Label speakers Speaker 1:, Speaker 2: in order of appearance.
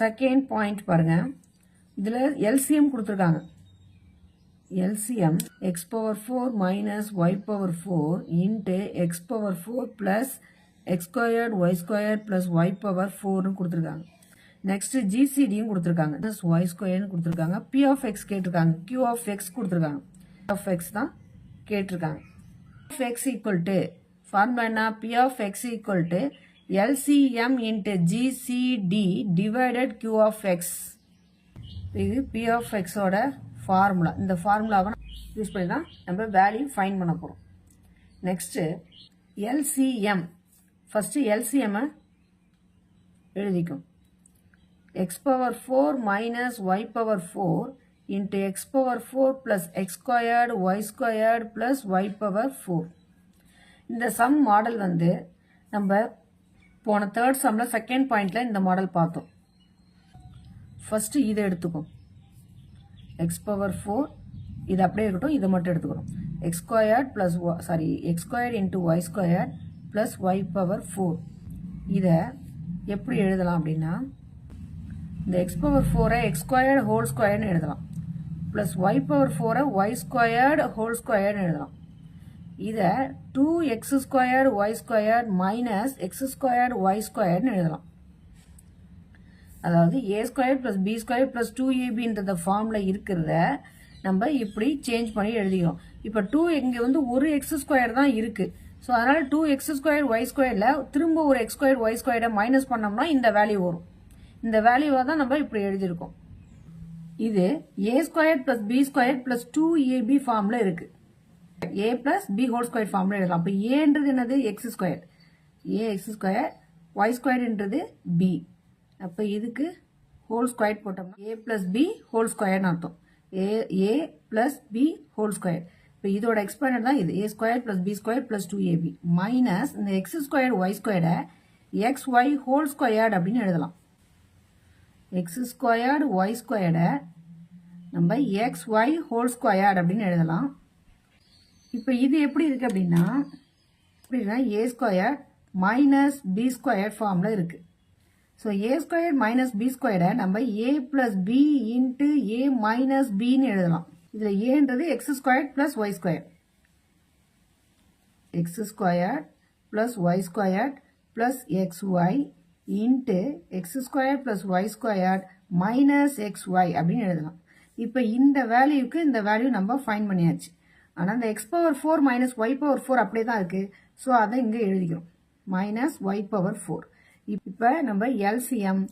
Speaker 1: Second point பாருங்க, இதில் LCM கொடுத்துருக்காங்க. LCM x power 4 minus y power 4 into x power 4 plus x squared y squared plus y power 4 கொடுத்துருக்காங்க. Next GCDயும் கொடுத்துருக்காங்க. y squared கொடுத்துருக்காங்க. P of x கேட்டிருக்காங்க. Q of x கொடுத்துருக்காங்க. of x தான் கேட்டிருக்காங்க. of x equal to formula என்ன? P of x equal to LCM into GCD divided Q of x. இது P of x ஓட formula. இந்த ஃபார்முலாவை யூஸ் பண்ணி தான் நம்ம வேல்யூ ஃபைண்ட் பண்ண போகிறோம். Next LCM. ஃபஸ்ட்டு எல்சிஎம்மை எழுதிக்கும். X power 4 minus y power 4 into x power 4 plus x squared y squared plus y power 4. இந்த சம் மாடல் வந்து நம்ம போன தேர்ட் சம்மில் செகண்ட் பாயிண்டில் இந்த மாடல் பார்த்தோம். ஃபஸ்ட்டு இதை எடுத்துக்கும். x power 4 இது அப்படியே இருக்கட்டும், இதை மட்டும் எடுத்துக்கிறோம். x squared plus x squared into y squared plus y power 4. இதை எப்படி எழுதலாம் அப்படின்னா, இந்த x power 4 x squared whole squared எழுதலாம். plus y power 4 y squared whole squared எழுதலாம். இதை 2x squared y squared minus x squared y squared எழுதலாம். அதாவது a square plus B square plus 2ab ஃபார்ம்ல இருக்கிறத நம்ம இப்படி சேஞ்ச் பண்ணி எழுதிக்கிறோம். இப்போ 2 இங்கே வந்து ஒரு எக்ஸ் ஸ்கொயர் தான் இருக்கு. ஸோ அதனால 2x ஸ்கொயர் ஒய் ஸ்கொயர்ல திரும்ப ஒரு எக்ஸ் ஸ்கொயர் ஒய் ஸ்கொயரை மைனஸ் பண்ணோம்னா இந்த வேல்யூ வரும். இந்த வேல்யூவை தான் நம்ம இப்படி எழுதியிருக்கோம். இது a square plus B square plus 2ab ஃபார்ம்ல இருக்கு. a plus B whole square ஃபார்ம்ல எழுதலாம். அப்போ ஏன்றது என்னது? X square. a x square y ஸ்கொயர்ன்றது பி. அப்போ இதுக்கு ஹோல் ஸ்கொயர் போட்டோம்னா a பிளஸ் பி ஹோல் ஸ்கொயர்னு அர்த்தம். a plus B whole square. இப்போ இதோட எக்ஸ்பேண்டட் தான் இது. a square plus B square plus 2ab minus இந்த எக்ஸ் ஸ்கொயர் ஒய் ஸ்கொயரை எக்ஸ் ஒய் ஹோல் ஸ்கொயர்டு அப்படின்னு எழுதலாம். எக்ஸ் ஸ்கொயர்டு ஒய் ஸ்கொயர்டை நம்ம எக்ஸ் ஒய் ஹோல் ஸ்கொயர்டு அப்படின்னு எழுதலாம். இப்போ இது எப்படி இருக்கு அப்படின்னா, எப்படின்னா a square minus B square ஃபார்ம்ல இருக்கு. So a square minus B ஸ்கொயரை நம்ம a plus B into a minus பின்னு எழுதலாம். இதில் ஏன்றது x square plus y square. X square plus y square plus x y into x square plus y square minus x y அப்படின்னு எழுதலாம். இப்போ இந்த வேல்யூக்கு இந்த வேல்யூ நம்ம ஃபைண்ட் பண்ணியாச்சு. ஆனால் இந்த x power 4 minus y power 4 அப்படியே தான் இருக்கு. ஸோ அதை இங்கே எழுதிக்கிறோம். Minus y power 4. இப்போ நம்ம எல்சிஎம்